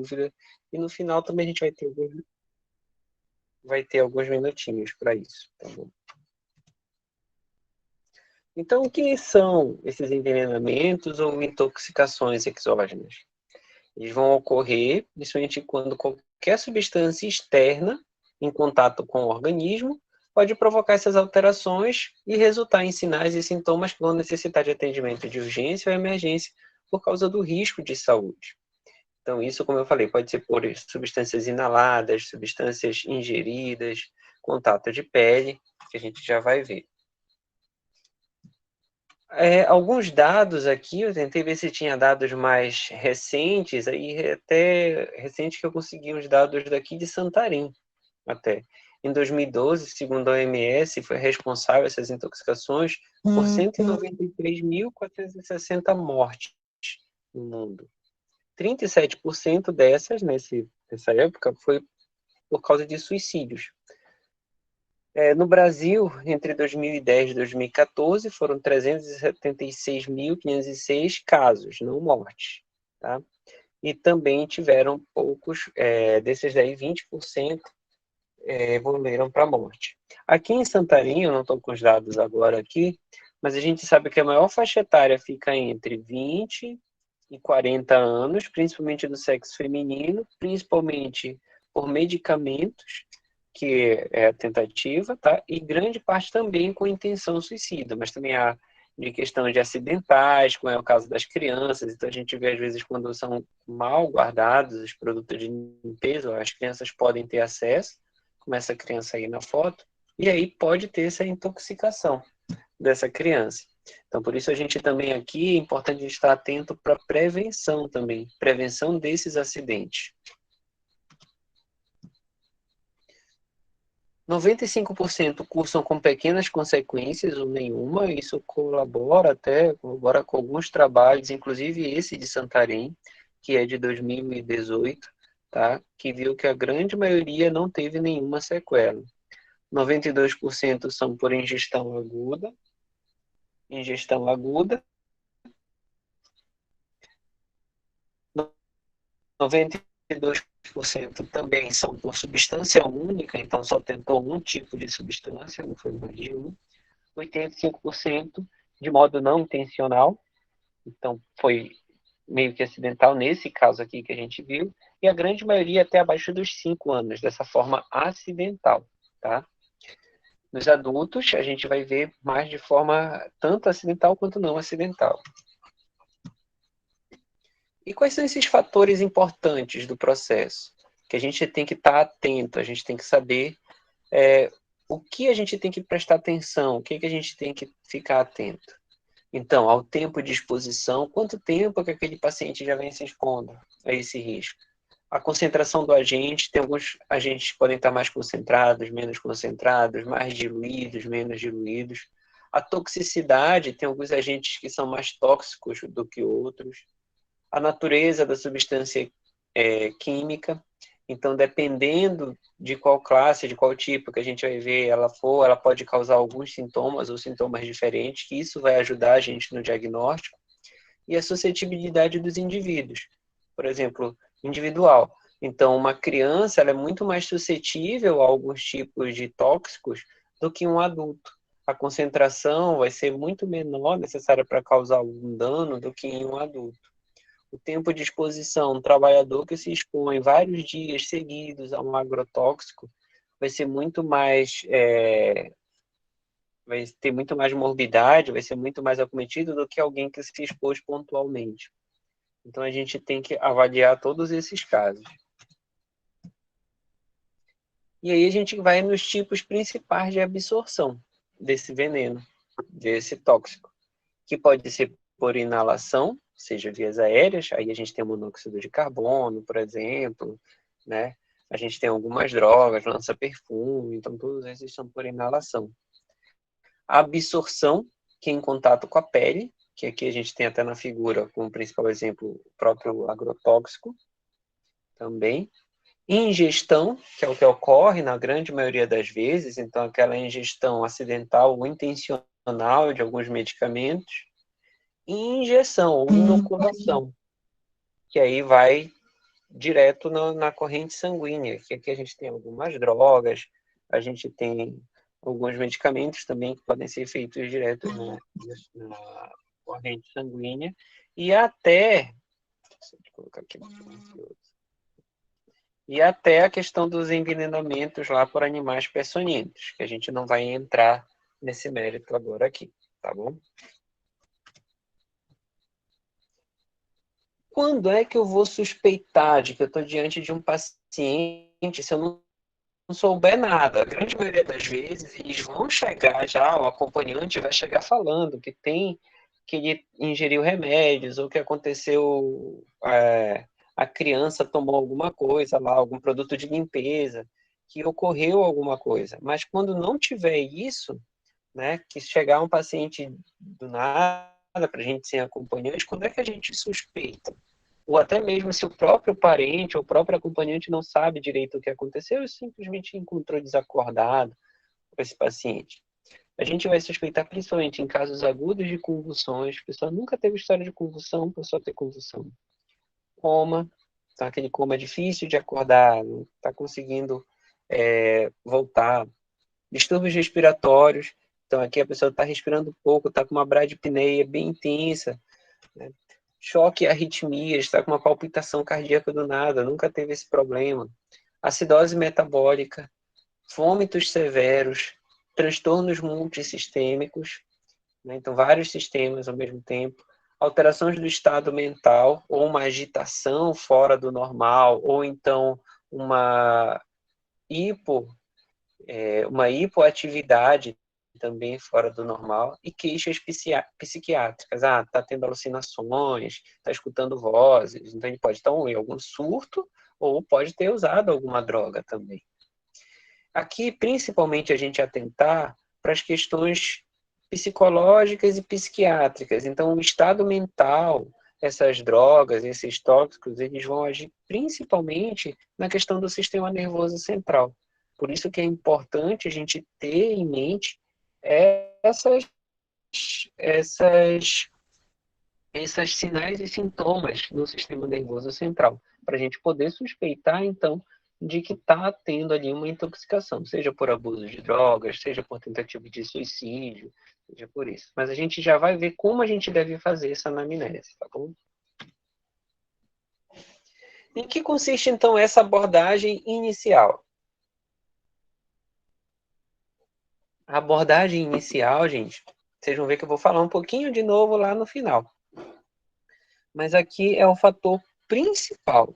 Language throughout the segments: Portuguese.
dúvida. E no final também a gente vai ter alguns minutinhos para isso. Tá bom? Então, o que são esses envenenamentos ou intoxicações exógenas? Eles vão ocorrer, principalmente quando qualquer substância externa em contato com o organismo pode provocar essas alterações e resultar em sinais e sintomas que vão necessitar de atendimento de urgência ou emergência por causa do risco de saúde. Então, isso, como eu falei, pode ser por substâncias inaladas, substâncias ingeridas, contato de pele, que a gente já vai ver. Alguns dados aqui, eu tentei ver se tinha dados mais recentes, aí até recente que eu consegui uns dados daqui de Santarém, até. Em 2012, segundo a OMS, foi responsável essas intoxicações por 193.460 mortes no mundo. 37% dessas, nessa época, foi por causa de suicídios. No Brasil, entre 2010 e 2014, foram 376.506 casos, não mortes. Tá? E também tiveram poucos, desses daí, 20% evoluíram para morte. Aqui em Santarém, eu não estou com os dados agora aqui, mas a gente sabe que a maior faixa etária fica entre 20 e 40 anos, principalmente do sexo feminino, principalmente por medicamentos, que é a tentativa, tá? E grande parte também com intenção suicida, mas também há de questão de acidentais, como é o caso das crianças, então a gente vê às vezes quando são mal guardados os produtos de limpeza, as crianças podem ter acesso, como essa criança aí na foto, e aí pode ter essa intoxicação dessa criança. Então, por isso a gente também aqui é importante estar atento para prevenção também, prevenção desses acidentes. 95% cursam com pequenas consequências ou nenhuma, isso colabora com alguns trabalhos, inclusive esse de Santarém, que é de 2018, tá? Que viu que a grande maioria não teve nenhuma sequela. 92% são por ingestão aguda, 92% também são por substância única, então só tentou um tipo de substância, não foi mais de um. 85% de modo não intencional, então foi meio que acidental nesse caso aqui que a gente viu, e a grande maioria até abaixo dos 5 anos, dessa forma acidental, tá? Nos adultos, a gente vai ver mais de forma tanto acidental quanto não acidental. E quais são esses fatores importantes do processo? Que a gente tem que estar atento, a gente tem que saber o que a gente tem que prestar atenção, o que a gente tem que ficar atento. Então, ao tempo de exposição, quanto tempo que aquele paciente já vem se expondo a esse risco? A concentração do agente, tem alguns agentes que podem estar mais concentrados, menos concentrados, mais diluídos, menos diluídos. A toxicidade, tem alguns agentes que são mais tóxicos do que outros. A natureza da substância química, então dependendo de qual classe, de qual tipo que a gente vai ver ela pode causar alguns sintomas ou sintomas diferentes, que isso vai ajudar a gente no diagnóstico. E a suscetibilidade dos indivíduos, por exemplo, individual. Então, uma criança ela é muito mais suscetível a alguns tipos de tóxicos do que um adulto. A concentração vai ser muito menor necessária para causar algum dano do que em um adulto. O tempo de exposição, um trabalhador que se expõe vários dias seguidos a um agrotóxico vai ser muito mais, vai ter muito mais morbidade, vai ser muito mais acometido do que alguém que se expôs pontualmente. Então a gente tem que avaliar todos esses casos. E aí a gente vai nos tipos principais de absorção desse veneno, desse tóxico, que pode ser por inalação, seja vias aéreas, aí a gente tem o monóxido de carbono, por exemplo, né? A gente tem algumas drogas, lança-perfume, então todos esses são por inalação. A absorção, que é em contato com a pele, que aqui a gente tem até na figura, como principal exemplo, o próprio agrotóxico, também. Ingestão, que é o que ocorre na grande maioria das vezes, então aquela ingestão acidental ou intencional de alguns medicamentos. E injeção ou inoculação, que aí vai direto na corrente sanguínea, que aqui a gente tem algumas drogas, a gente tem alguns medicamentos também que podem ser feitos direto na corrente sanguínea, e até, deixa eu colocar aqui, e até a questão dos envenenamentos lá por animais peçonhentos, que a gente não vai entrar nesse mérito agora aqui, tá bom? Quando é que eu vou suspeitar de que eu estou diante de um paciente se eu não souber nada? A grande maioria das vezes, eles vão chegar já, o acompanhante vai chegar falando que ele ingeriu remédios, ou que aconteceu, a criança tomou alguma coisa lá, algum produto de limpeza, que ocorreu alguma coisa. Mas quando não tiver isso, né, que chegar um paciente do nada para a gente ser acompanhante, quando é que a gente suspeita? Ou até mesmo se o próprio parente ou o próprio acompanhante não sabe direito o que aconteceu e simplesmente encontrou desacordado com esse paciente. A gente vai suspeitar principalmente em casos agudos de convulsões, a pessoa nunca teve história de convulsão, a pessoa ter convulsão. Coma, tá? Aquele coma difícil de acordar, não está conseguindo voltar. Distúrbios respiratórios, então aqui a pessoa está respirando pouco, está com uma bradipneia bem intensa, né? Choque e arritmias, está com uma palpitação cardíaca do nada, nunca teve esse problema. Acidose metabólica, vômitos severos, transtornos multissistêmicos, né? Então vários sistemas ao mesmo tempo, alterações do estado mental, ou uma agitação fora do normal, ou então uma uma hipoatividade também fora do normal, e queixas psiquiátricas. Tá tendo alucinações, tá escutando vozes, então ele pode estar em algum surto, ou pode ter usado alguma droga também. Aqui, principalmente, a gente atentar para as questões psicológicas e psiquiátricas. Então, o estado mental, essas drogas, esses tóxicos, eles vão agir principalmente na questão do sistema nervoso central. Por isso que é importante a gente ter em mente essas, essas, esses sinais e sintomas no sistema nervoso central, para a gente poder suspeitar, então, de que está tendo ali uma intoxicação, seja por abuso de drogas, seja por tentativa de suicídio, seja por isso. Mas a gente já vai ver como a gente deve fazer essa anamnese, tá bom? Em que consiste, então, essa abordagem inicial? A abordagem inicial, gente, vocês vão ver que eu vou falar um pouquinho de novo lá no final. Mas aqui é o fator principal,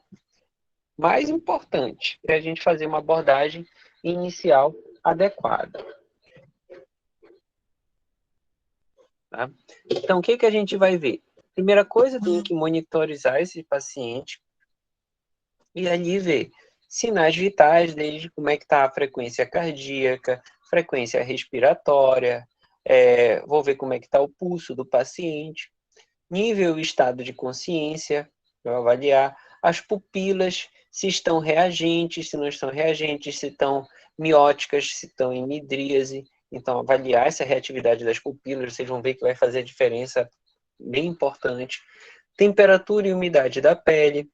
mais importante, é a gente fazer uma abordagem inicial adequada. Tá? Então, o que a gente vai ver? Primeira coisa, tem que monitorizar esse paciente e ali ver sinais vitais, desde como é que está a frequência cardíaca, frequência respiratória, vou ver como é que está o pulso do paciente, nível e estado de consciência, vou avaliar as pupilas, se estão reagentes, se não estão reagentes, se estão mióticas, se estão em midríase. Então, avaliar essa reatividade das pupilas, vocês vão ver que vai fazer diferença bem importante. Temperatura e umidade da pele,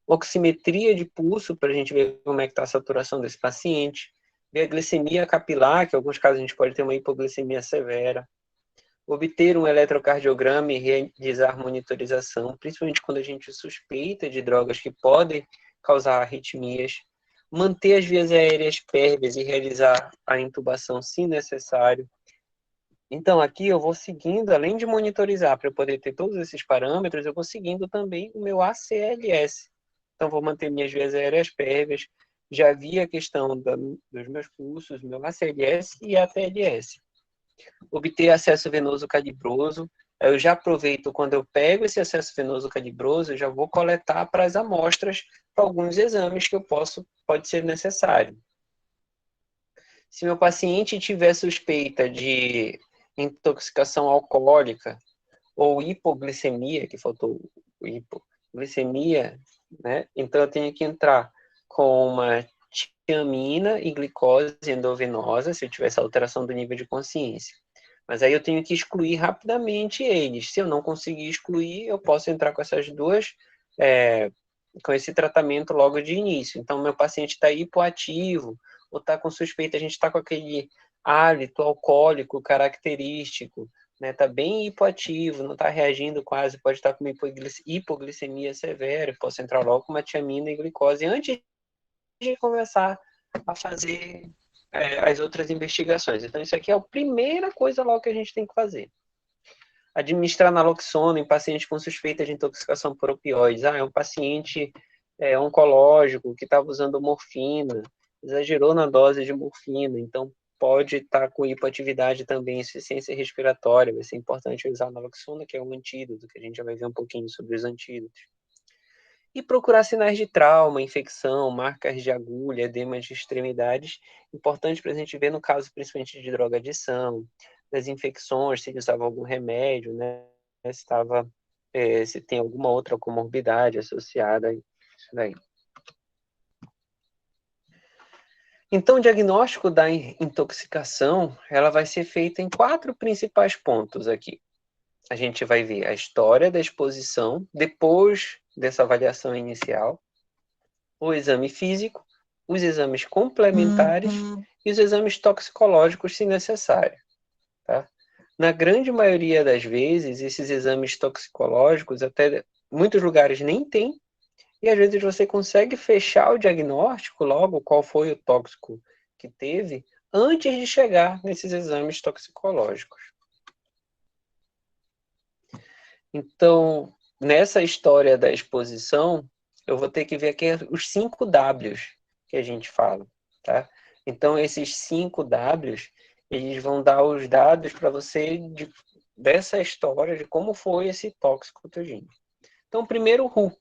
oximetria de pulso, para a gente ver como é que está a saturação desse paciente, ver a glicemia capilar, que em alguns casos a gente pode ter uma hipoglicemia severa, obter um eletrocardiograma e realizar monitorização, principalmente quando a gente suspeita de drogas que podem causar arritmias, manter as vias aéreas pérvias e realizar a intubação se necessário. Então, aqui eu vou seguindo, além de monitorizar para eu poder ter todos esses parâmetros, eu vou seguindo também o meu ACLS. Então, vou manter minhas vias aéreas pérvias, já vi a questão dos meus pulsos, meu ACLS e ATLS. Obter acesso venoso calibroso, eu já aproveito quando eu pego esse acesso venoso calibroso, eu já vou coletar para as amostras, para alguns exames que pode ser necessário. Se meu paciente tiver suspeita de intoxicação alcoólica ou hipoglicemia, que faltou hipoglicemia, né? Então eu tenho que entrar com uma tiamina e glicose endovenosa, se eu tiver essa alteração do nível de consciência. Mas aí eu tenho que excluir rapidamente eles. Se eu não conseguir excluir, eu posso entrar com essas duas com esse tratamento logo de início. Então, meu paciente está hipoativo, ou está com suspeita, a gente está com aquele hálito alcoólico característico, né? Está bem hipoativo, não está reagindo quase, pode estar com uma hipoglicemia severa, posso entrar logo com uma tiamina e glicose antes de começar a fazer as outras investigações. Então, isso aqui é a primeira coisa logo que a gente tem que fazer. Administrar naloxona em pacientes com suspeita de intoxicação por opioides. É um paciente oncológico que estava usando morfina, exagerou na dose de morfina, então pode estar com hipoatividade também, insuficiência respiratória, vai ser importante usar naloxona, que é um antídoto, que a gente já vai ver um pouquinho sobre os antídotos. E procurar sinais de trauma, infecção, marcas de agulha, edema de extremidades, importante para a gente ver no caso principalmente de drogadição, das infecções, se ele usava algum remédio, né? Se tem alguma outra comorbidade associada a isso daí. Então, o diagnóstico da intoxicação, ela vai ser feita em 4 principais pontos aqui. A gente vai ver a história da exposição, depois dessa avaliação inicial, o exame físico, os exames complementares e os exames toxicológicos, se necessário. Tá? Na grande maioria das vezes, esses exames toxicológicos, até muitos lugares nem tem, e às vezes você consegue fechar o diagnóstico logo, qual foi o tóxico que teve, antes de chegar nesses exames toxicológicos. Então, nessa história da exposição, eu vou ter que ver aqui os 5 Ws que a gente fala, tá? Então, esses 5 Ws, eles vão dar os dados para você dessa história de como foi esse tóxico patogênico. Então, primeiro, o WHO.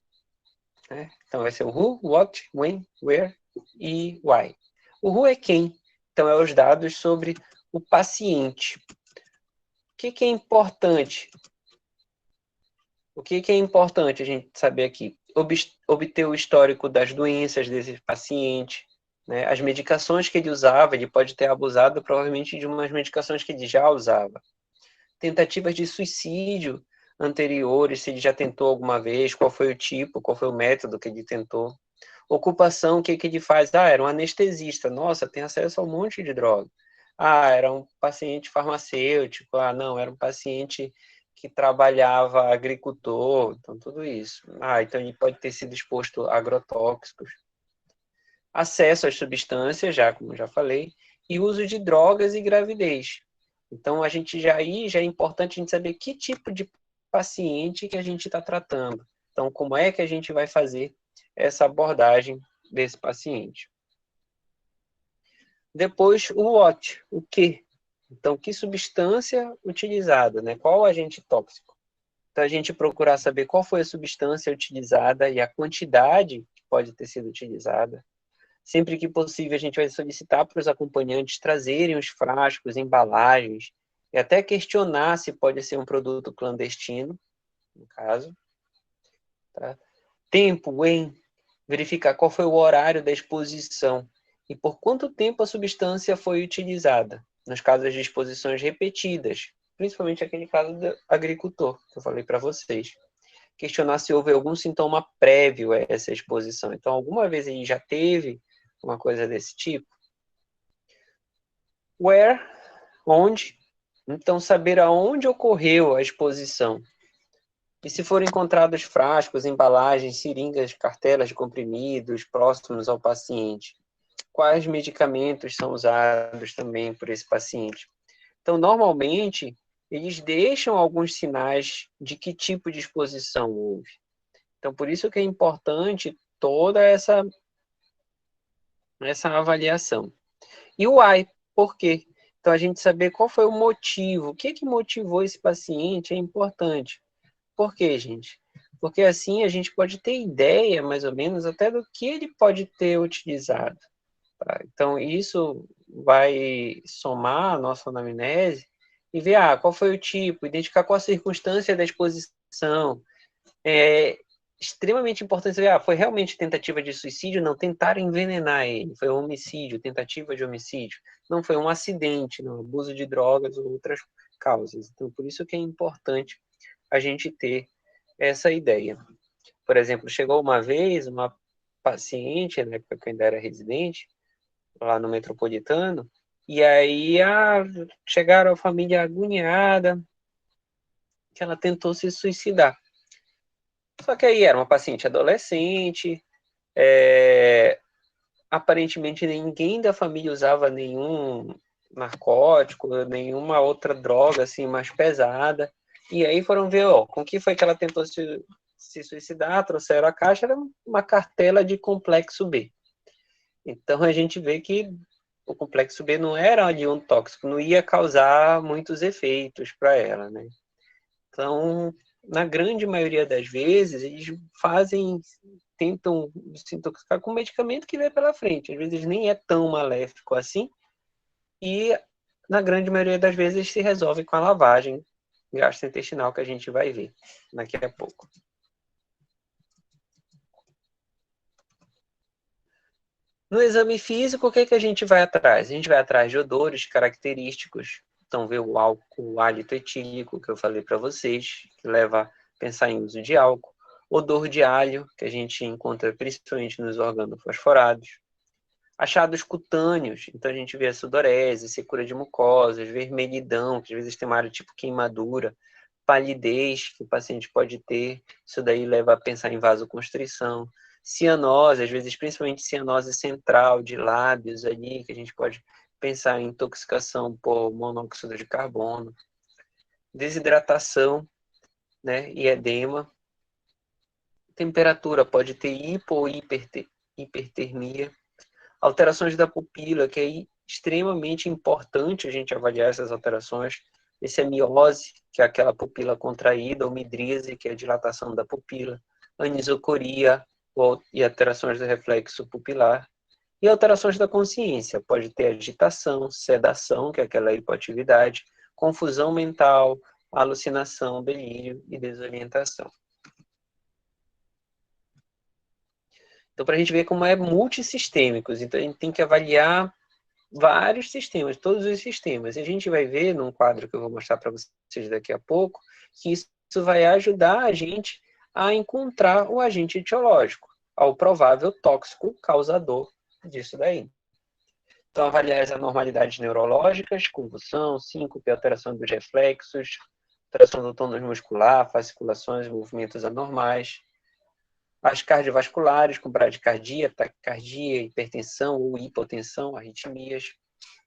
Né? Então, vai ser o who, what, when, where e why. O who é quem? Então, é os dados sobre o paciente. O que é importante? O que é importante a gente saber aqui? Obter o histórico das doenças desse paciente, né? As medicações que ele usava, ele pode ter abusado provavelmente de umas medicações que ele já usava. Tentativas de suicídio anteriores, se ele já tentou alguma vez, qual foi o tipo, qual foi o método que ele tentou. Ocupação, o que ele faz? Era um anestesista. Nossa, tem acesso a um monte de droga. Era um paciente farmacêutico. Não, era um paciente que trabalhava agricultor. Então, tudo isso. Então ele pode ter sido exposto a agrotóxicos. Acesso às substâncias, como já falei, e uso de drogas e gravidez. Então, já é importante a gente saber que tipo de paciente que a gente está tratando. Então, como é que a gente vai fazer essa abordagem desse paciente. Depois, o what, o que. Então, que substância utilizada, né? Qual agente tóxico? Então, a gente procurar saber qual foi a substância utilizada e a quantidade que pode ter sido utilizada. Sempre que possível, a gente vai solicitar para os acompanhantes trazerem os frascos, embalagens, e até questionar se pode ser um produto clandestino, no caso. Tá? Tempo, verificar qual foi o horário da exposição e por quanto tempo a substância foi utilizada, nos casos de exposições repetidas, principalmente aquele caso do agricultor, que eu falei para vocês. Questionar se houve algum sintoma prévio a essa exposição. Então, alguma vez ele já teve uma coisa desse tipo? Where, onde? Então, saber aonde ocorreu a exposição. E se forem encontrados frascos, embalagens, seringas, cartelas de comprimidos próximos ao paciente, quais medicamentos são usados também por esse paciente? Então, normalmente, eles deixam alguns sinais de que tipo de exposição houve. Então, por isso que é importante toda essa avaliação. E o why, por quê? Então, a gente saber qual foi o motivo, o que motivou esse paciente é importante. Por quê, gente? Porque assim a gente pode ter ideia, mais ou menos, até do que ele pode ter utilizado. Tá? Então, isso vai somar a nossa anamnese e ver qual foi o tipo, identificar qual a circunstância da exposição. É extremamente importante ver, foi realmente tentativa de suicídio? Não, tentaram envenenar ele. Foi um homicídio, tentativa de homicídio. Não foi um acidente, não, abuso de drogas ou outras causas. Então, por isso que é importante a gente ter essa ideia. Por exemplo, chegou uma vez uma paciente, na época que eu ainda era residente, lá no Metropolitano, e aí chegaram a família agoniada, que ela tentou se suicidar. Só que aí era uma paciente adolescente, aparentemente ninguém da família usava nenhum narcótico, nenhuma outra droga assim mais pesada. E aí foram ver, ó, com que foi que ela tentou se suicidar, trouxeram a caixa, era uma cartela de complexo B. Então a gente vê que o complexo B não era ali um tóxico, não ia causar muitos efeitos para ela, né? Então, na grande maioria das vezes, eles tentam se intoxicar com um medicamento que vem pela frente. Às vezes nem é tão maléfico assim, e na grande maioria das vezes se resolve com a lavagem gastrointestinal que a gente vai ver daqui a pouco. No exame físico, o que a gente vai atrás? A gente vai atrás de odores característicos. Então, ver o hálito etílico, que eu falei para vocês, que leva a pensar em uso de álcool. Odor de alho, que a gente encontra principalmente nos organofosforados. Achados cutâneos, então a gente vê a sudorese, secura de mucosas, vermelhidão, que às vezes tem uma área tipo queimadura, palidez, que o paciente pode ter, isso daí leva a pensar em vasoconstrição, cianose, às vezes principalmente cianose central de lábios ali, que a gente pode pensar em intoxicação por monóxido de carbono, desidratação, né, e edema, temperatura pode ter hipo ou hipertermia, alterações da pupila, que é extremamente importante a gente avaliar essas alterações. Esse é miose, que é aquela pupila contraída, ou midríase, que é a dilatação da pupila, anisocoria e alterações do reflexo pupilar. E alterações da consciência, pode ter agitação, sedação, que é aquela hipoatividade, confusão mental, alucinação, delírio e desorientação. Então, para a gente ver como é multissistêmicos, então a gente tem que avaliar vários sistemas, todos os sistemas. E a gente vai ver num quadro que eu vou mostrar para vocês daqui a pouco, que isso vai ajudar a gente a encontrar o agente etiológico, ao provável tóxico causador disso daí. Então, avaliar as anormalidades neurológicas, convulsão, síncope, alteração dos reflexos, alteração do tônus muscular, fasciculações, movimentos anormais, as cardiovasculares, com bradicardia, taquicardia, hipertensão ou hipotensão, arritmias,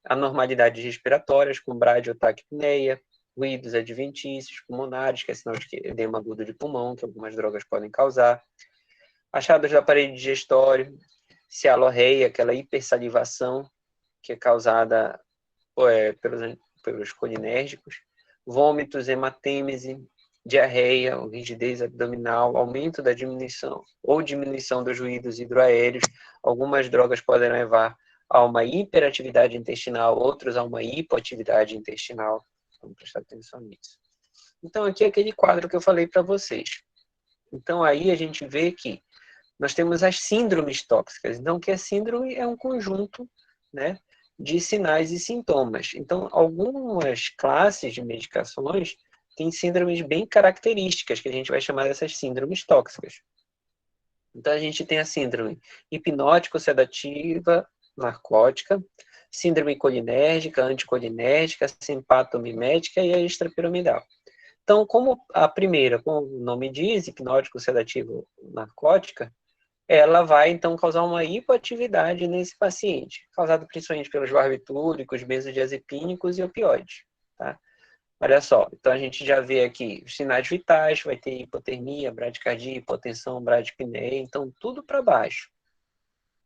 anormalidades respiratórias, com bradio ou taquipneia, ruídos adventícios pulmonares, que é sinal de edema agudo de pulmão, que algumas drogas podem causar, achados da parede digestória, cialorreia, aquela hipersalivação, que é causada pelos colinérgicos, vômitos, hematêmese, diarreia, rigidez abdominal, aumento da diminuição dos ruídos hidroaéreos. Algumas drogas podem levar a uma hiperatividade intestinal, outros a uma hipoatividade intestinal. Vamos prestar atenção nisso. Então, aqui é aquele quadro que eu falei para vocês. Então, aí a gente vê que nós temos as síndromes tóxicas. Então, o que é síndrome é um conjunto, né, de sinais e sintomas. Então, algumas classes de medicações têm síndromes bem características, que a gente vai chamar dessas síndromes tóxicas. Então, a gente tem a síndrome hipnótico-sedativa, narcótica, síndrome colinérgica, anticolinérgica, simpatomimética e a extrapiramidal. Então, como a primeira, como o nome diz, hipnótico-sedativo narcótica, ela vai, então, causar uma hipoatividade nesse paciente, causada principalmente pelos barbitúricos, benzodiazepínicos e opioides, tá? Olha só, então a gente já vê aqui os sinais vitais, vai ter hipotermia, bradicardia, hipotensão, bradipneia, então tudo para baixo.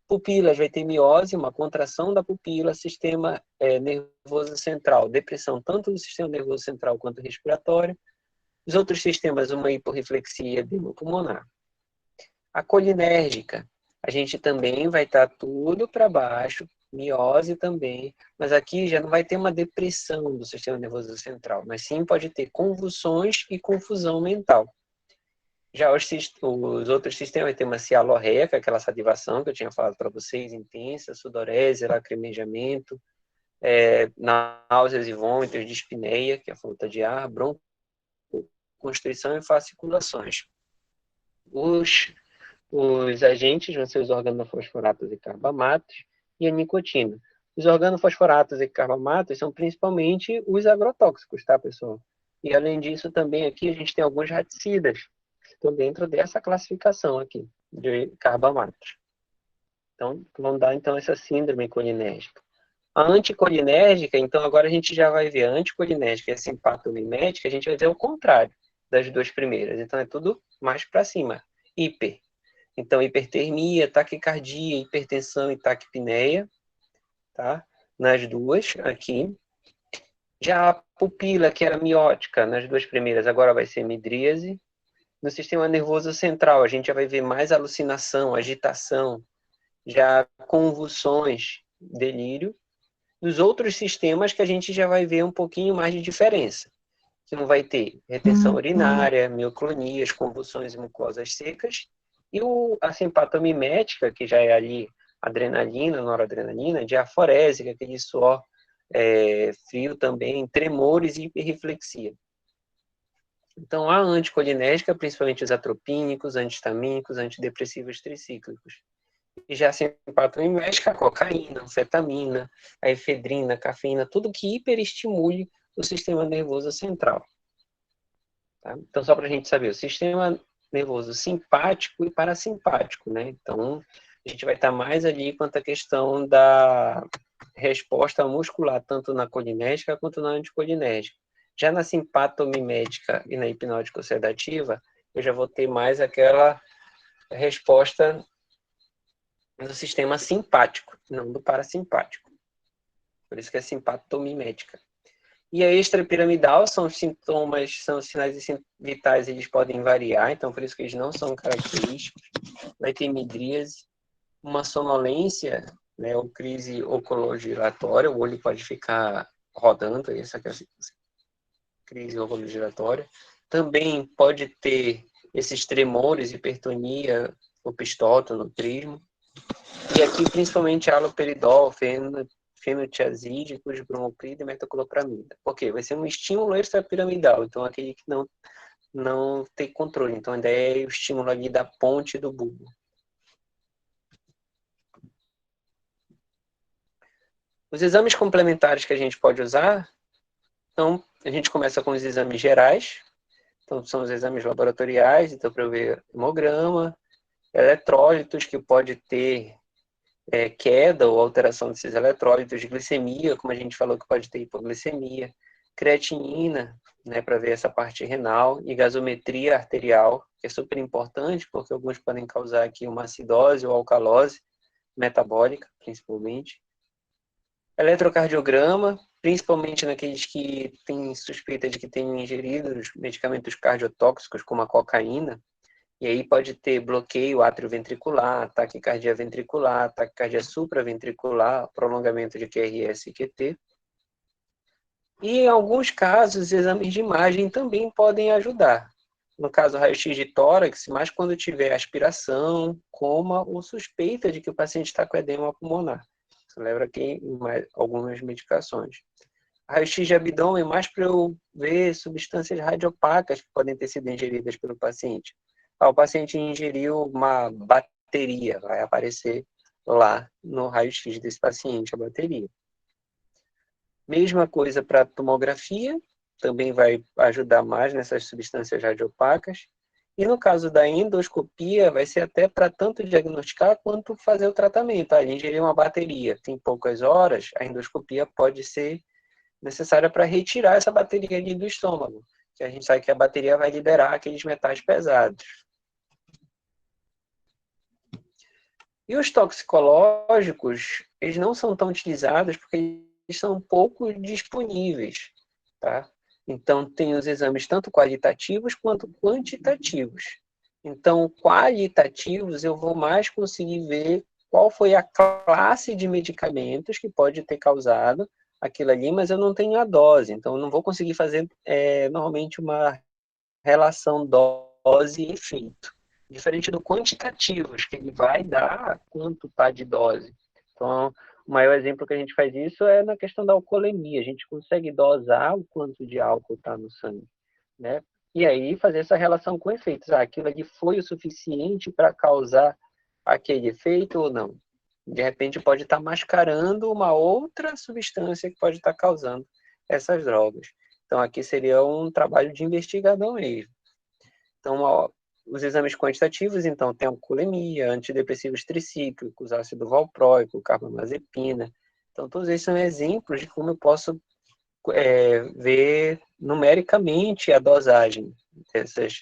Pupilas, vai ter miose, uma contração da pupila, sistema nervoso central, depressão tanto do sistema nervoso central quanto respiratório. Os outros sistemas, uma hiporreflexia edema pulmonar. A colinérgica, a gente também vai estar tudo para baixo, miose também, mas aqui já não vai ter uma depressão do sistema nervoso central, mas sim pode ter convulsões e confusão mental. Já os outros sistemas vai ter uma cialorreia, que é aquela salivação que eu tinha falado para vocês, intensa, sudorese, lacrimejamento, náuseas e vômitos, dispneia, que é a falta de ar, broncoconstrição e fasciculações. Os agentes vão ser os organofosforatos e carbamatos e a nicotina. Os organofosforatos e carbamatos são principalmente os agrotóxicos, tá, pessoal? E além disso, também aqui a gente tem alguns raticidas que estão dentro dessa classificação aqui de carbamatos. Então, vão dar então essa síndrome colinérgica. A anticolinérgica, então agora a gente já vai ver a anticolinérgica e a simpatomimética, a gente vai ver o contrário das duas primeiras. Então é tudo mais para cima. Hiper. Então, hipertermia, taquicardia, hipertensão e taquipneia, tá? Nas duas aqui. Já a pupila, que era miótica, nas duas primeiras, agora vai ser midríase. No sistema nervoso central, a gente já vai ver mais alucinação, agitação, já convulsões, delírio. Nos outros sistemas que a gente já vai ver um pouquinho mais de diferença, que não vai ter retenção urinária, mioclonias, convulsões e mucosas secas, e a simpatomimética, que já é ali adrenalina, noradrenalina, diaforésica, aquele suor frio também, tremores e hiperreflexia. Então, a anticolinérgica, principalmente os atropínicos, antihistamínicos, antidepressivos tricíclicos. E já a simpatomimética, a cocaína, a anfetamina, a efedrina, a cafeína, tudo que hiperestimule o sistema nervoso central. Tá? Então, só para a gente saber, o sistema nervoso simpático e parasimpático, né? Então, a gente vai estar mais ali quanto à questão da resposta muscular, tanto na colinérgica quanto na anticolinérgica. Já na simpatomimética e na hipnótica sedativa, eu já vou ter mais aquela resposta do sistema simpático, não do parasimpático. Por isso que é simpatomimética. E a extrapiramidal são sintomas, são sinais vitais, eles podem variar, então por isso que eles não são característicos. Vai ter midríase, uma sonolência, né, ou crise oculogiratória, o olho pode ficar rodando, essa é a crise oculogiratória. Também pode ter esses tremores, hipertonia, opistótono, trismo. E aqui principalmente haloperidol, fenotiazídicos, bromoprida e metoclopramida. Por quê? Vai ser um estímulo extrapiramidal, então aquele que não tem controle. Então ainda é o estímulo ali da ponte do bulbo. Os exames complementares que a gente pode usar, então a gente começa com os exames gerais, então são os exames laboratoriais, então para eu ver hemograma, eletrólitos que pode ter queda ou alteração desses eletrólitos, de glicemia, como a gente falou que pode ter hipoglicemia, creatinina, né, para ver essa parte renal, e gasometria arterial, que é super importante, porque alguns podem causar aqui uma acidose ou alcalose metabólica, principalmente. Eletrocardiograma, principalmente naqueles que têm suspeita de que tenham ingerido medicamentos cardiotóxicos, como a cocaína, e aí pode ter bloqueio atrioventricular, taquicardia ventricular, taquicardia supraventricular, prolongamento de QRS e QT. E em alguns casos, exames de imagem também podem ajudar. No caso, raio-x de tórax, mas quando tiver aspiração, coma ou suspeita de que o paciente está com edema pulmonar. Isso leva aqui algumas medicações. Raio-x de abdômen, mais para eu ver substâncias radiopacas que podem ter sido ingeridas pelo paciente. O paciente ingeriu uma bateria, vai aparecer lá no raio-x desse paciente, a bateria. Mesma coisa para tomografia, também vai ajudar mais nessas substâncias radiopacas. E no caso da endoscopia, vai ser até para tanto diagnosticar quanto fazer o tratamento. Ele ingeriu uma bateria, tem poucas horas, a endoscopia pode ser necessária para retirar essa bateria ali do estômago, que a gente sabe que a bateria vai liberar aqueles metais pesados. E os toxicológicos, eles não são tão utilizados porque eles são pouco disponíveis, tá? Então, tem os exames tanto qualitativos quanto quantitativos. Então, qualitativos, eu vou mais conseguir ver qual foi a classe de medicamentos que pode ter causado aquilo ali, mas eu não tenho a dose. Então, eu não vou conseguir fazer, normalmente, uma relação dose e efeito. Diferente do quantitativos, que ele vai dar quanto está de dose. Então, o maior exemplo que a gente faz isso é na questão da alcoolemia. A gente consegue dosar o quanto de álcool está no sangue, né? e aí fazer essa relação com efeitos. Aquilo ali foi o suficiente para causar aquele efeito ou não? De repente pode estar mascarando uma outra substância que pode estar causando essas drogas. Então aqui seria um trabalho de investigador mesmo. Então, ó, os exames quantitativos, então, tem alcoolemia, antidepressivos tricíclicos, ácido valproico, carbamazepina. Então, todos esses são exemplos de como eu posso ver numericamente a dosagem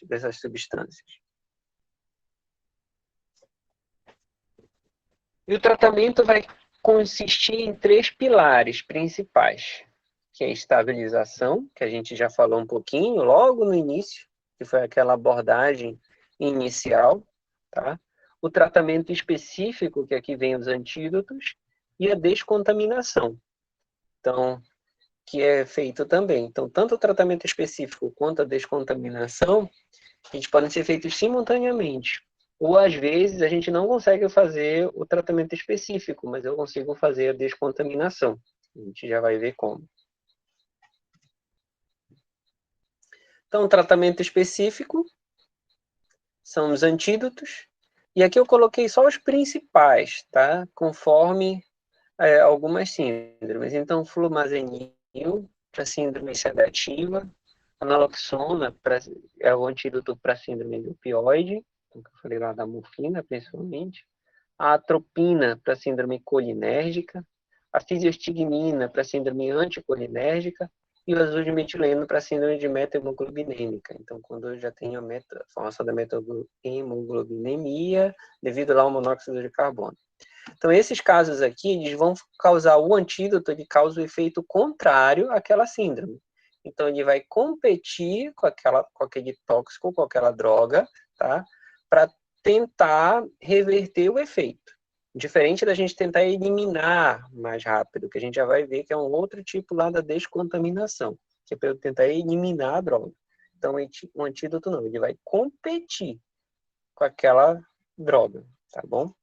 dessas substâncias. E o tratamento vai consistir em 3 pilares principais, que é a estabilização, que a gente já falou um pouquinho logo no início, que foi aquela abordagem inicial, tá? O tratamento específico, que aqui vem os antídotos, e a descontaminação. Então, que é feito também. Então, tanto o tratamento específico quanto a descontaminação, eles podem ser feitos simultaneamente. Ou, às vezes, a gente não consegue fazer o tratamento específico, mas eu consigo fazer a descontaminação. A gente já vai ver como. Então, o tratamento específico são os antídotos. E aqui eu coloquei só os principais, tá? Conforme algumas síndromes. Então, flumazenil para síndrome sedativa, a naloxona é o antídoto para síndrome de opioide, que eu falei lá da morfina, principalmente. A atropina para síndrome colinérgica, a fisiostigmina para síndrome anticolinérgica e o azul de metileno para síndrome de metahemoglobinêmica. Então, quando eu já tenho a formação da metahemoglobinêmia devido lá ao monóxido de carbono. Então, esses casos aqui, eles vão causar o antídoto, ele causa o efeito contrário àquela síndrome. Então, ele vai competir com aquele tóxico, com aquela droga, tá? Para tentar reverter o efeito. Diferente da gente tentar eliminar mais rápido, que a gente já vai ver que é um outro tipo lá da descontaminação, que é para eu tentar eliminar a droga. Então, o antídoto não, ele vai competir com aquela droga, tá bom?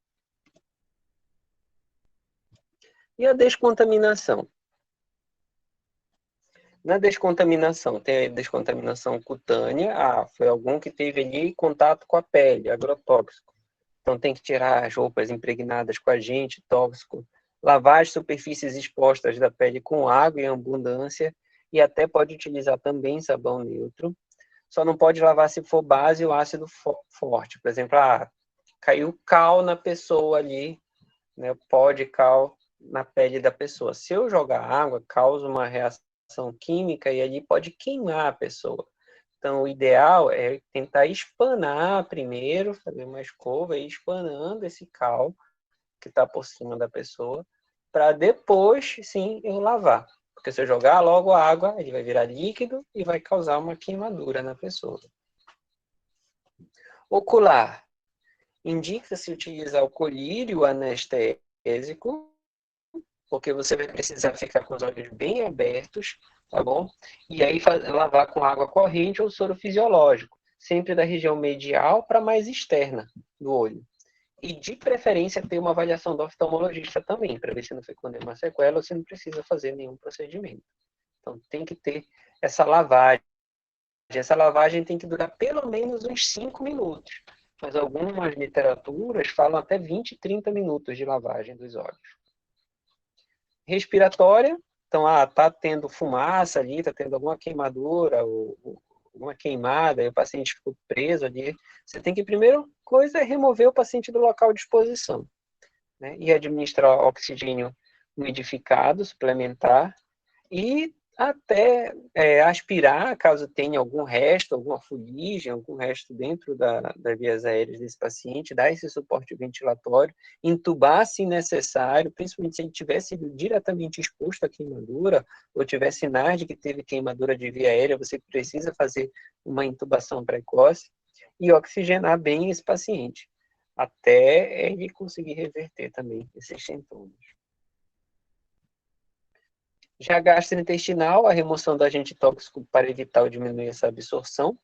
E a descontaminação? Na descontaminação, tem a descontaminação cutânea, foi algum que teve ali contato com a pele, agrotóxico. Então tem que tirar as roupas impregnadas com agente tóxico, lavar as superfícies expostas da pele com água em abundância e até pode utilizar também sabão neutro. Só não pode lavar se for base ou ácido forte. Por exemplo, caiu cal na pessoa ali, né, pó de cal na pele da pessoa. Se eu jogar água, causa uma reação química e ali pode queimar a pessoa. Então, o ideal é tentar espanar primeiro, fazer uma escova e ir espanando esse cal que está por cima da pessoa, para depois, sim, eu lavar. Porque se eu jogar logo a água, ele vai virar líquido e vai causar uma queimadura na pessoa. Ocular. Indica-se utilizar o colírio anestésico, porque você vai precisar ficar com os olhos bem abertos, tá bom? E aí lavar com água corrente ou soro fisiológico, sempre da região medial para mais externa do olho. E de preferência ter uma avaliação do oftalmologista também, para ver se não ficou nenhuma sequela ou se não precisa fazer nenhum procedimento. Então tem que ter essa lavagem. Essa lavagem tem que durar pelo menos uns 5 minutos. Mas algumas literaturas falam até 20, 30 minutos de lavagem dos olhos. Respiratória, então, tá tendo fumaça ali, tá tendo alguma queimadura, ou alguma queimada, e o paciente ficou preso ali. Você tem que, primeira coisa, é remover o paciente do local de exposição, né? E administrar oxigênio umidificado, suplementar, e até aspirar, caso tenha algum resto, alguma fuligem, algum resto dentro das vias aéreas desse paciente, dar esse suporte ventilatório, intubar se necessário, principalmente se ele tivesse sido diretamente exposto à queimadura, ou tiver sinais de que teve queimadura de via aérea, você precisa fazer uma intubação precoce e oxigenar bem esse paciente, até ele conseguir reverter também esses sintomas. Já gastrointestinal, a remoção do agente tóxico para evitar ou diminuir essa absorção,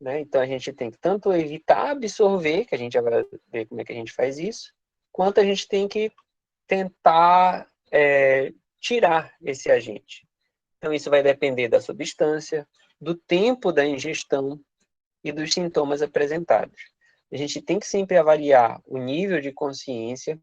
né? Então, a gente tem que tanto evitar absorver, que a gente já vai ver como é que a gente faz isso, quanto a gente tem que tentar tirar esse agente. Então, isso vai depender da substância, do tempo da ingestão e dos sintomas apresentados. A gente tem que sempre avaliar o nível de consciência,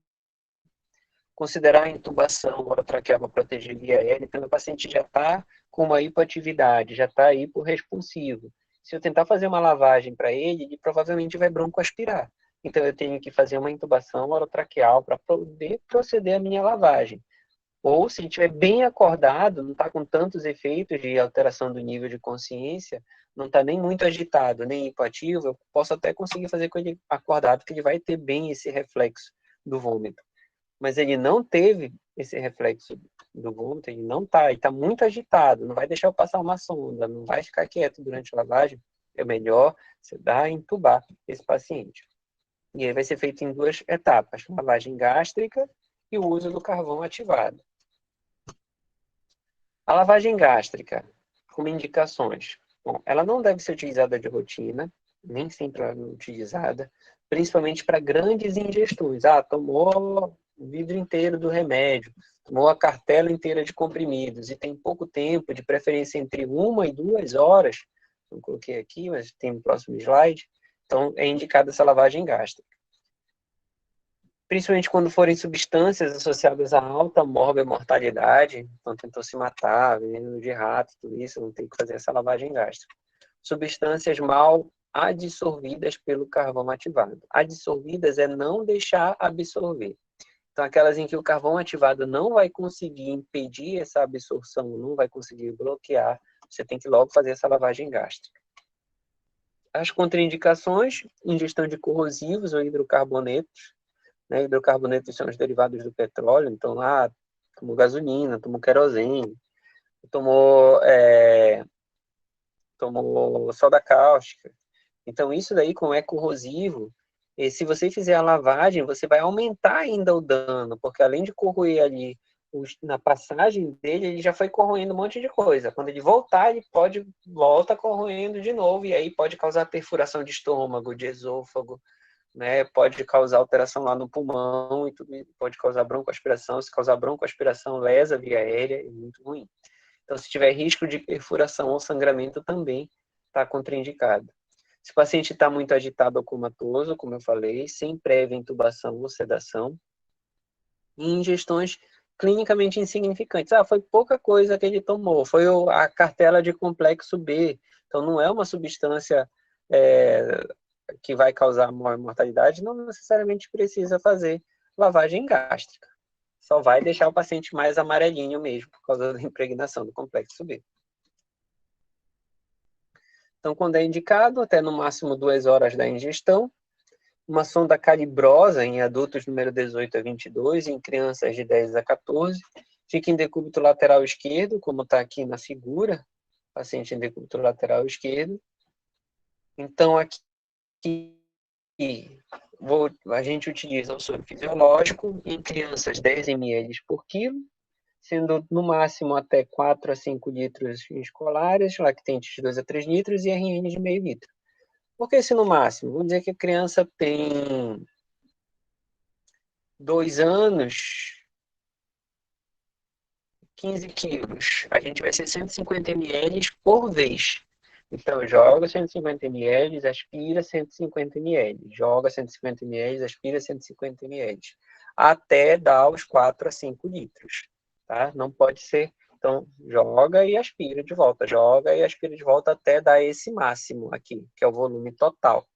considerar a intubação orotraqueal para proteger via aérea, então o paciente já está com uma hipoatividade, já está hiporresponsivo. Se eu tentar fazer uma lavagem para ele provavelmente vai broncoaspirar. Então eu tenho que fazer uma intubação orotraqueal para poder proceder à minha lavagem. Ou se ele estiver bem acordado, não está com tantos efeitos de alteração do nível de consciência, não está nem muito agitado, nem hipoativo, eu posso até conseguir fazer com ele acordado, porque ele vai ter bem esse reflexo do vômito. Mas ele não teve esse reflexo do vômito, ele não está, ele está muito agitado, não vai deixar eu passar uma sonda, não vai ficar quieto durante a lavagem, é melhor você dar entubar esse paciente. E aí vai ser feito em 2 etapas, lavagem gástrica e o uso do carvão ativado. A lavagem gástrica, como indicações. Bom, ela não deve ser utilizada de rotina, nem sempre ela é utilizada, principalmente para grandes ingestões. Tomou o vidro inteiro do remédio, tomou a cartela inteira de comprimidos e tem pouco tempo, de preferência entre 1 e 2 horas, não coloquei aqui, mas tem no próximo slide, então é indicada essa lavagem gástrica. Principalmente quando forem substâncias associadas a alta mortalidade, então tentou se matar, veneno de rato, tudo isso, não tem que fazer essa lavagem gástrica. Substâncias mal adsorvidas pelo carvão ativado. Adsorvidas é não deixar absorver. Então, aquelas em que o carvão ativado não vai conseguir impedir essa absorção, não vai conseguir bloquear, você tem que logo fazer essa lavagem gástrica. As contraindicações, ingestão de corrosivos ou hidrocarbonetos, né? Hidrocarbonetos são os derivados do petróleo, então tomou gasolina, tomou querosene, tomou soda cáustica. Então isso daí, como é corrosivo, e se você fizer a lavagem, você vai aumentar ainda o dano, porque além de corroer ali na passagem dele, ele já foi corroendo um monte de coisa. Quando ele voltar, ele volta corroendo de novo, e aí pode causar perfuração de estômago, de esôfago, né? Pode causar alteração lá no pulmão e tudo, pode causar broncoaspiração. Se causar broncoaspiração, lesa a via aérea, é muito ruim. Então, se tiver risco de perfuração ou sangramento, também está contraindicado. Se o paciente está muito agitado ou comatoso, como eu falei, sem prévia intubação ou sedação, e ingestões clinicamente insignificantes. Foi pouca coisa que ele tomou, foi a cartela de complexo B, então não é uma substância que vai causar maior mortalidade, não necessariamente precisa fazer lavagem gástrica. Só vai deixar o paciente mais amarelinho mesmo, por causa da impregnação do complexo B. Então, quando é indicado, até no máximo 2 horas da ingestão, uma sonda calibrosa em adultos número 18 a 22, em crianças de 10 a 14, fica em decúbito lateral esquerdo, como está aqui na figura, paciente em decúbito lateral esquerdo. Então, aqui a gente utiliza o soro fisiológico em crianças 10 ml por quilo, sendo no máximo até 4 a 5 litros escolares, lactentes de 2 a 3 litros e RN de meio litro. Por que esse no máximo? Vamos dizer que a criança tem 2 anos, 15 quilos. A gente vai ser 150 ml por vez. Então, joga 150 ml, aspira 150 ml. Joga 150 ml, aspira 150 ml. Até dar os 4 a 5 litros. Tá? Não pode ser. Então, joga e aspira de volta. Joga e aspira de volta até dar esse máximo aqui, que é o volume total.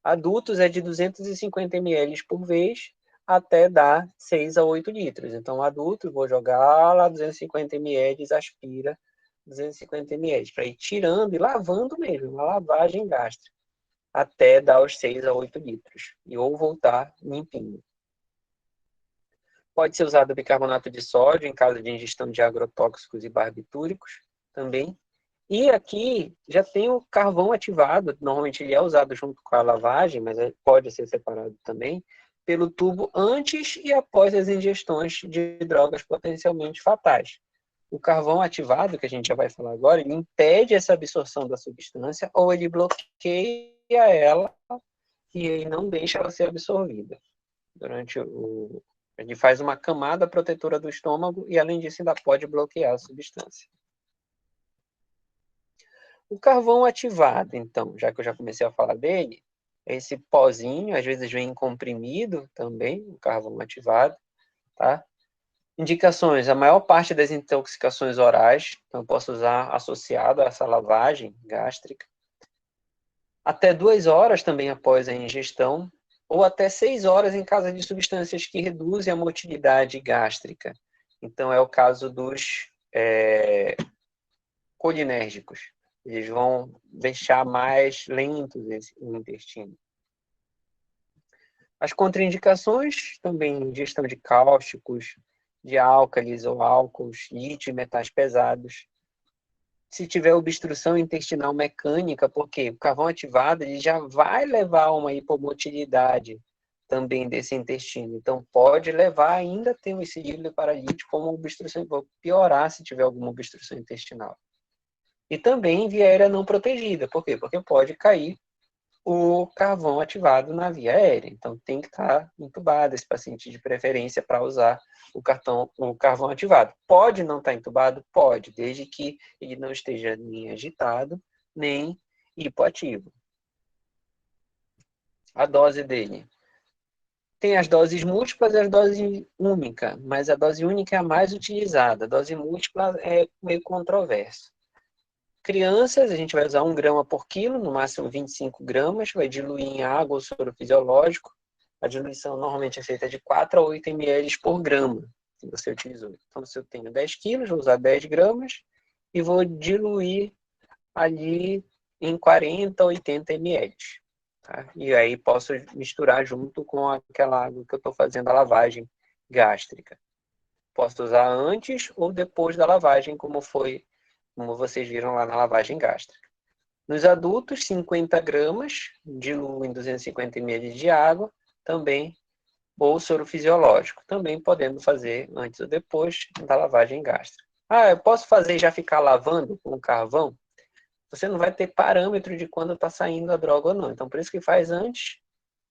Adultos é de 250 ml por vez, até dar 6 a 8 litros. Então, adulto, vou jogar lá 250 ml, aspira 250 ml, para ir tirando e lavando mesmo, uma lavagem gástrica, até dar os 6 a 8 litros, e ou voltar limpinho. Pode ser usado bicarbonato de sódio em caso de ingestão de agrotóxicos e barbitúricos também. E aqui já tem o carvão ativado, normalmente ele é usado junto com a lavagem, mas pode ser separado também, pelo tubo antes e após as ingestões de drogas potencialmente fatais. O carvão ativado, que a gente já vai falar agora, ele impede essa absorção da substância ou ele bloqueia ela e aí não deixa ela ser absorvida. Ele faz uma camada protetora do estômago e, além disso, ainda pode bloquear a substância. O carvão ativado, então, já que eu já comecei a falar dele, esse pozinho, às vezes vem comprimido também, o carvão ativado, tá? Indicações, a maior parte das intoxicações orais, então eu posso usar associado a essa lavagem gástrica. Até 2 horas também após a ingestão, ou até 6 horas em caso de substâncias que reduzem a motilidade gástrica. Então, é o caso dos colinérgicos. Eles vão deixar mais lentos o intestino. As contraindicações também, ingestão de cáusticos, de álcalis ou álcools, lítio e metais pesados. Se tiver obstrução intestinal mecânica, porque o carvão ativado ele já vai levar a uma hipomotilidade também desse intestino. Então, pode levar ainda a ter um esilírio paralítico como obstrução, pode piorar se tiver alguma obstrução intestinal. E também via aérea não protegida. Por quê? Porque pode cair o carvão ativado na via aérea. Então, tem que estar entubado esse paciente de preferência para usar o carvão ativado. Pode não estar entubado? Pode, desde que ele não esteja nem agitado, nem hipoativo. A dose dele. Tem as doses múltiplas e as doses únicas, mas a dose única é a mais utilizada. A dose múltipla é meio controversa. Crianças, a gente vai usar 1 grama por quilo, no máximo 25 gramas, vai diluir em água ou soro fisiológico. A diluição normalmente é feita de 4 a 8 ml por grama que você utilizou. Então, se eu tenho 10 quilos, vou usar 10 gramas e vou diluir ali em 40 a 80 ml. Tá? E aí posso misturar junto com aquela água que eu estou fazendo a lavagem gástrica. Posso usar antes ou depois da lavagem, como vocês viram lá na lavagem gástrica. Nos adultos, 50 gramas, diluo em 250 ml de água, também, ou soro fisiológico, também podendo fazer antes ou depois da lavagem gástrica. Eu posso fazer e já ficar lavando com carvão? Você não vai ter parâmetro de quando está saindo a droga ou não. Então, por isso que faz antes,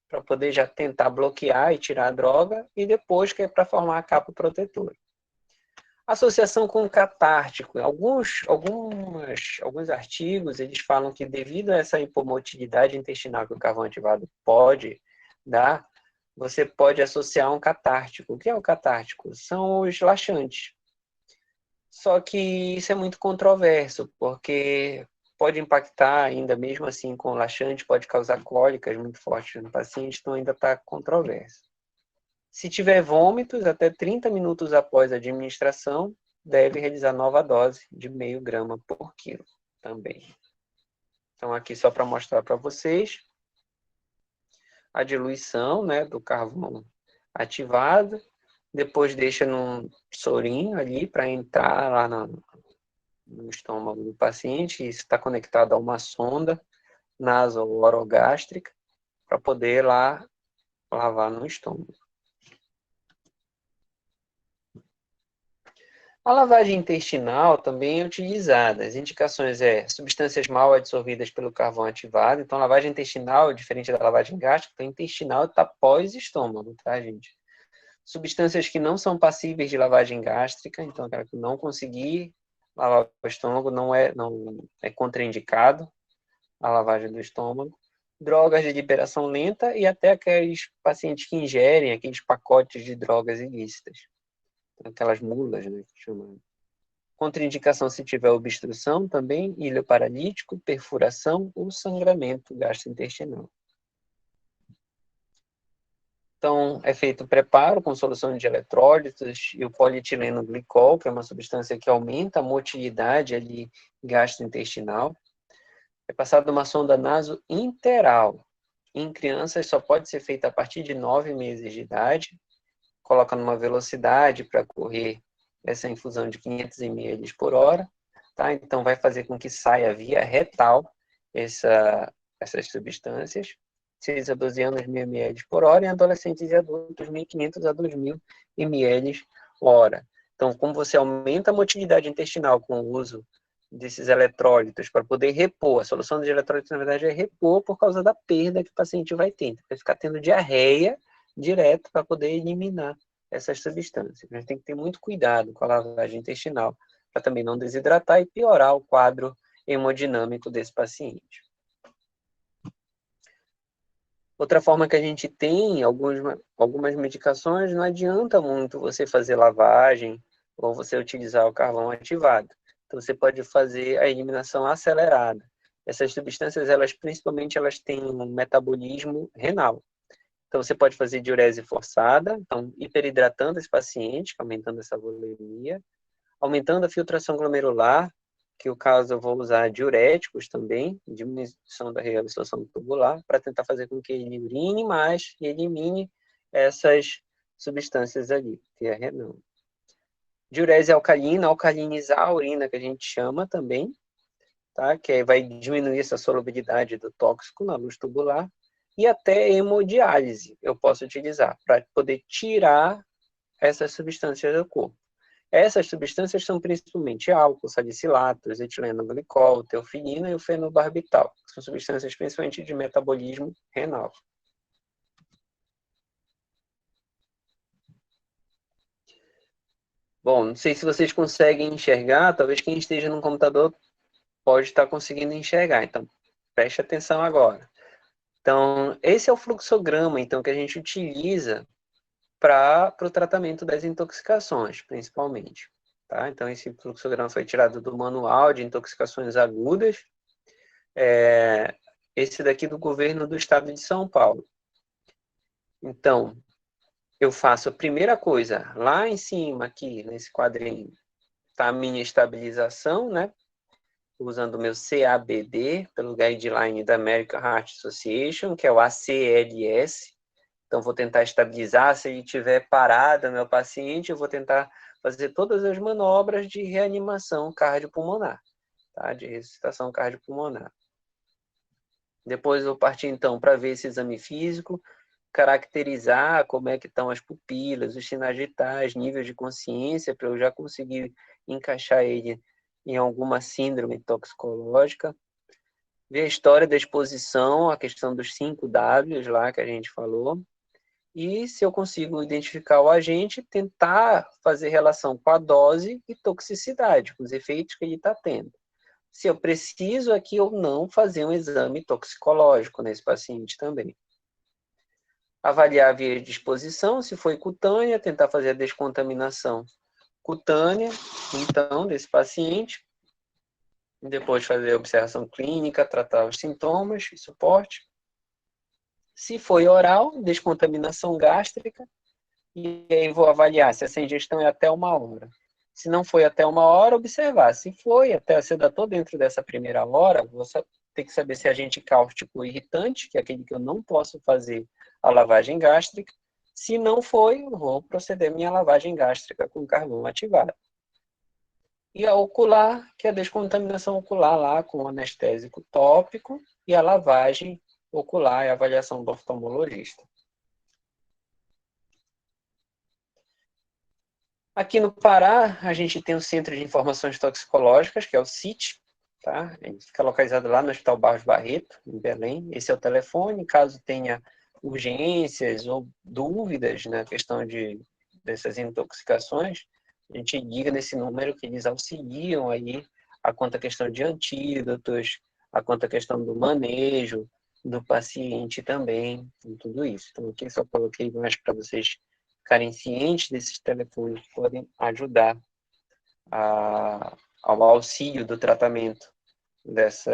para poder já tentar bloquear e tirar a droga, e depois que é para formar a capa protetora. Associação com o catártico. Alguns artigos eles falam que devido a essa hipomotilidade intestinal que o carvão ativado pode dar, você pode associar um catártico. O que é o catártico? São os laxantes. Só que isso é muito controverso, porque pode impactar ainda mesmo assim com o laxante, pode causar cólicas muito fortes no paciente, então ainda está controverso. Se tiver vômitos, até 30 minutos após a administração, deve realizar nova dose de 0,5 grama por quilo também. Então, aqui só para mostrar para vocês a diluição, né, do carvão ativado. Depois deixa num sorinho ali para entrar lá no estômago do paciente. Isso está conectado a uma sonda naso-orogástrica para poder lá lavar no estômago. A lavagem intestinal também é utilizada. As indicações substâncias mal absorvidas pelo carvão ativado. Então, a lavagem intestinal, diferente da lavagem gástrica, a intestinal está pós-estômago, tá, gente? Substâncias que não são passíveis de lavagem gástrica, então, aquela que não conseguir lavar o estômago não é contraindicado a lavagem do estômago. Drogas de liberação lenta e até aqueles pacientes que ingerem aqueles pacotes de drogas ilícitas. Aquelas mulas, né, que chamam. Contraindicação se tiver obstrução também, ilho paralítico, perfuração ou sangramento gastrointestinal. Então, é feito o preparo com solução de eletrólitos e o polietileno glicol, que é uma substância que aumenta a motilidade ali gastrointestinal. É passado uma sonda nasointeral. Em crianças só pode ser feita a partir de 9 meses de idade. Coloca numa velocidade para correr essa infusão de 500 ml por hora, tá? Então vai fazer com que saia via retal essas substâncias, 6 a 12 anos, 1.000 ml por hora, e adolescentes e adultos, 1.500 a 2.000 ml hora. Então, como você aumenta a motilidade intestinal com o uso desses eletrólitos para poder repor, a solução de eletrólitos, na verdade, é repor por causa da perda que o paciente vai ter. Então, vai ficar tendo diarreia direto para poder eliminar essas substâncias. A gente tem que ter muito cuidado com a lavagem intestinal, para também não desidratar e piorar o quadro hemodinâmico desse paciente. Outra forma que a gente tem, algumas medicações, não adianta muito você fazer lavagem ou você utilizar o carvão ativado. Então, você pode fazer a eliminação acelerada. Essas substâncias, principalmente, elas têm um metabolismo renal. Então, você pode fazer diurese forçada, então, hiperidratando esse paciente, aumentando essa volemia, aumentando a filtração glomerular, que no caso eu vou usar diuréticos também, diminuição da reabsorção tubular, para tentar fazer com que ele urine mais e elimine essas substâncias ali, que é renal. Diurese alcalina, alcalinizar a urina, que a gente chama também, tá? Que vai diminuir essa solubilidade do tóxico na luz tubular, e até hemodiálise eu posso utilizar, para poder tirar essas substâncias do corpo. Essas substâncias são principalmente álcool, salicilatos, etileno glicol, teofilina e o fenobarbital, que são substâncias principalmente de metabolismo renal. Bom, não sei se vocês conseguem enxergar, talvez quem esteja no computador pode estar conseguindo enxergar, então preste atenção agora. Então, esse é o fluxograma então, que a gente utiliza para o tratamento das intoxicações, principalmente. Tá? Então, esse fluxograma foi tirado do Manual de Intoxicações Agudas, esse daqui do governo do estado de São Paulo. Então, eu faço a primeira coisa, lá em cima, aqui, nesse quadrinho, está a minha estabilização, né? Usando o meu CABD, pelo guideline da American Heart Association, que é o ACLS. Então, vou tentar estabilizar. Se ele estiver parado, meu paciente, eu vou tentar fazer todas as manobras de reanimação cardiopulmonar, tá? De ressuscitação cardiopulmonar. Depois, eu vou partir, então, para ver esse exame físico, caracterizar como é que estão as pupilas, os sinais vitais, níveis de consciência, para eu já conseguir encaixar ele em alguma síndrome toxicológica. Ver a história da exposição, a questão dos 5 Ws lá que a gente falou. E se eu consigo identificar o agente, tentar fazer relação com a dose e toxicidade, com os efeitos que ele está tendo. Se eu preciso aqui ou não fazer um exame toxicológico nesse paciente também. Avaliar a via de exposição, se foi cutânea, tentar fazer a descontaminação cutânea, então, desse paciente. Depois fazer a observação clínica, tratar os sintomas e suporte. Se foi oral, descontaminação gástrica, e aí vou avaliar se essa ingestão é até 1 hora. Se não foi até 1 hora, observar. Se foi até, se eu estou dentro dessa primeira hora, vou ter que saber se é agente cáustico irritante, que é aquele que eu não posso fazer a lavagem gástrica. Se não foi, eu vou proceder minha lavagem gástrica com carvão ativado. E a ocular, que é a descontaminação ocular lá com anestésico tópico, e a lavagem ocular, é a avaliação do oftalmologista. Aqui no Pará, a gente tem o Centro de Informações Toxicológicas, que é o CIT, tá? Ele fica localizado lá no Hospital Barros Barreto, em Belém. Esse é o telefone, caso tenha urgências ou dúvidas na questão dessas intoxicações, a gente liga nesse número que eles auxiliam aí quanto à questão de antídotos, quanto à questão do manejo do paciente também, com tudo isso. Então, aqui só coloquei mais para vocês ficarem cientes desses telefones que podem ajudar ao auxílio do tratamento desse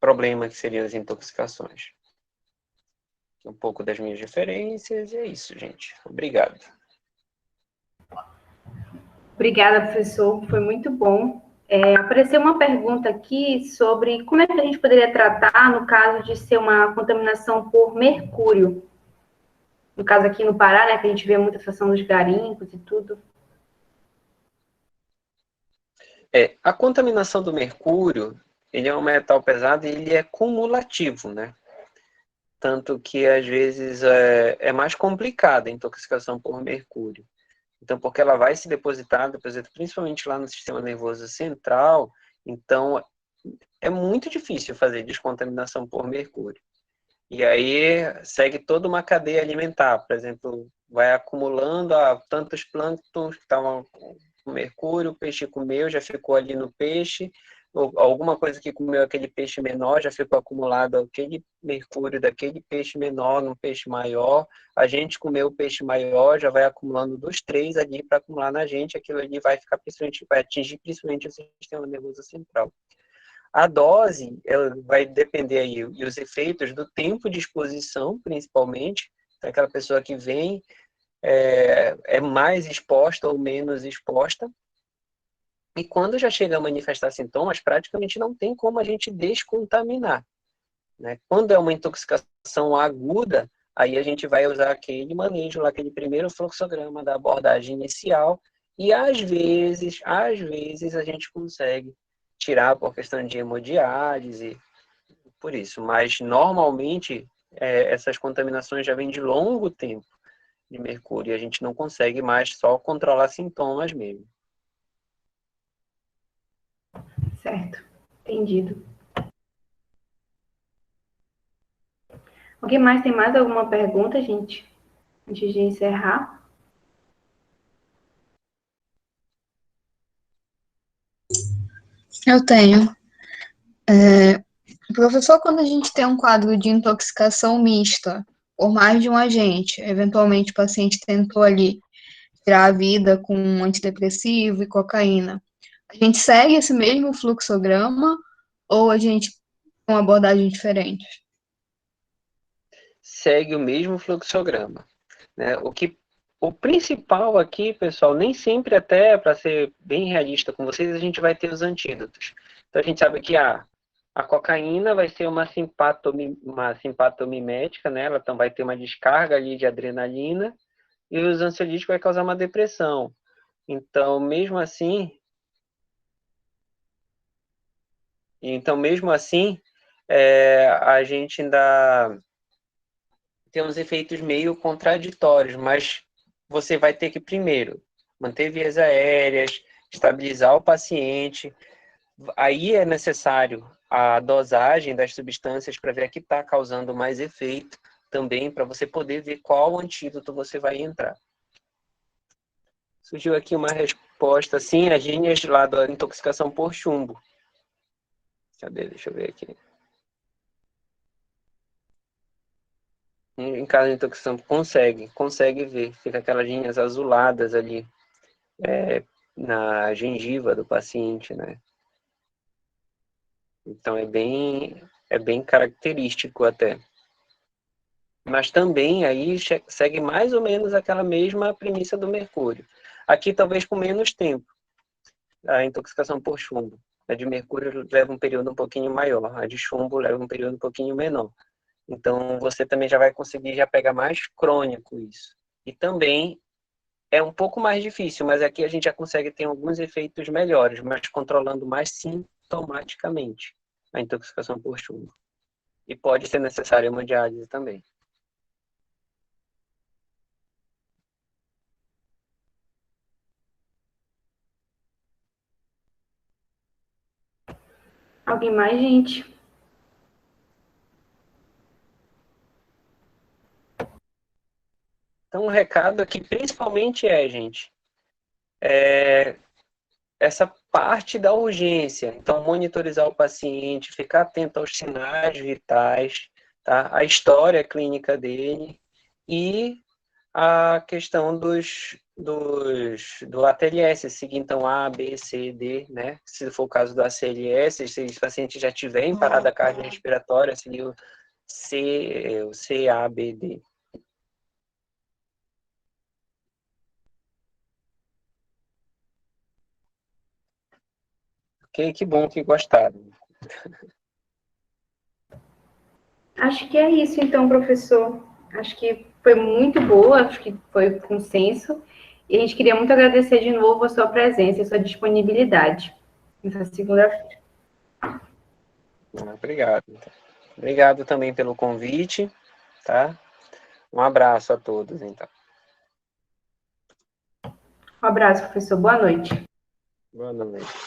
problema que seriam as intoxicações. Um pouco das minhas referências, e é isso, gente. Obrigado. Obrigada, professor. Foi muito bom. Apareceu uma pergunta aqui sobre como é que a gente poderia tratar no caso de ser uma contaminação por mercúrio. No caso aqui no Pará, né, que a gente vê muita situação dos garimpos e tudo. A contaminação do mercúrio, ele é um metal pesado e ele é cumulativo, né? Tanto que, às vezes, é mais complicada a intoxicação por mercúrio. Então, porque ela vai se depositar principalmente lá no sistema nervoso central, então é muito difícil fazer descontaminação por mercúrio. E aí segue toda uma cadeia alimentar, por exemplo, vai acumulando tantos plânctons que estavam mercúrio, o peixe comeu, já ficou ali no peixe, ou alguma coisa que comeu aquele peixe menor, já ficou acumulado aquele mercúrio daquele peixe menor no peixe maior, a gente comeu o peixe maior, já vai acumulando dos três ali para acumular na gente, aquilo ali vai ficar principalmente, vai atingir principalmente o sistema nervoso central. A dose, ela vai depender aí, e os efeitos do tempo de exposição, principalmente, aquela pessoa que vem é mais exposta ou menos exposta, e quando já chega a manifestar sintomas, praticamente não tem como a gente descontaminar, né? Quando é uma intoxicação aguda, aí a gente vai usar aquele manejo lá, aquele primeiro fluxograma da abordagem inicial, e às vezes a gente consegue tirar por questão de hemodiálise, por isso, mas normalmente essas contaminações já vêm de longo tempo de mercúrio, e a gente não consegue mais só controlar sintomas mesmo. Certo, entendido. Alguém mais tem mais alguma pergunta, gente? Antes de encerrar? Eu tenho. Professor, quando a gente tem um quadro de intoxicação mista por mais de um agente, eventualmente o paciente tentou ali tirar a vida com um antidepressivo e cocaína, a gente segue esse mesmo fluxograma ou a gente tem uma abordagem diferente? Segue o mesmo fluxograma, né? O principal aqui, pessoal, nem sempre, até para ser bem realista com vocês, a gente vai ter os antídotos. Então a gente sabe que a cocaína vai ser uma simpatomimética, né? Ela então vai ter uma descarga ali de adrenalina, e os ansiolíticos vai causar uma depressão. Então, mesmo assim, a gente ainda tem uns efeitos meio contraditórios, mas você vai ter que, primeiro, manter vias aéreas, estabilizar o paciente. Aí é necessário a dosagem das substâncias para ver o que está causando mais efeito também, para você poder ver qual antídoto você vai entrar. Surgiu aqui uma resposta, sim, as linhas lá da intoxicação por chumbo. Cadê? Deixa eu ver aqui. Em caso de intoxicação, consegue ver. Fica aquelas linhas azuladas ali na gengiva do paciente, né? Então é bem característico até. Mas também aí segue mais ou menos aquela mesma premissa do mercúrio. Aqui talvez com menos tempo, a intoxicação por chumbo. A de mercúrio leva um período um pouquinho maior, a de chumbo leva um período um pouquinho menor. Então você também já vai conseguir já pegar mais crônico isso. E também é um pouco mais difícil, mas aqui a gente já consegue ter alguns efeitos melhores, mas controlando mais sintomaticamente a intoxicação por chumbo. E pode ser necessária hemodiálise também. Alguém mais, gente? Então o recado aqui principalmente gente, essa parte da urgência. Então, monitorizar o paciente, ficar atento aos sinais vitais, tá? A história clínica dele e a questão do ATLS, seguir então A, B, C, D, né? Se for o caso do ACLS, se o paciente já tiver em parada cardiorrespiratória, seria o C, A, B, D. Ok, que bom que gostaram. Acho que é isso, então, professor. Acho que foi muito boa, acho que foi consenso. E a gente queria muito agradecer de novo a sua presença e a sua disponibilidade nessa segunda-feira. Obrigado. Obrigado também pelo convite, tá? Um abraço a todos, então. Um abraço, professor. Boa noite. Boa noite.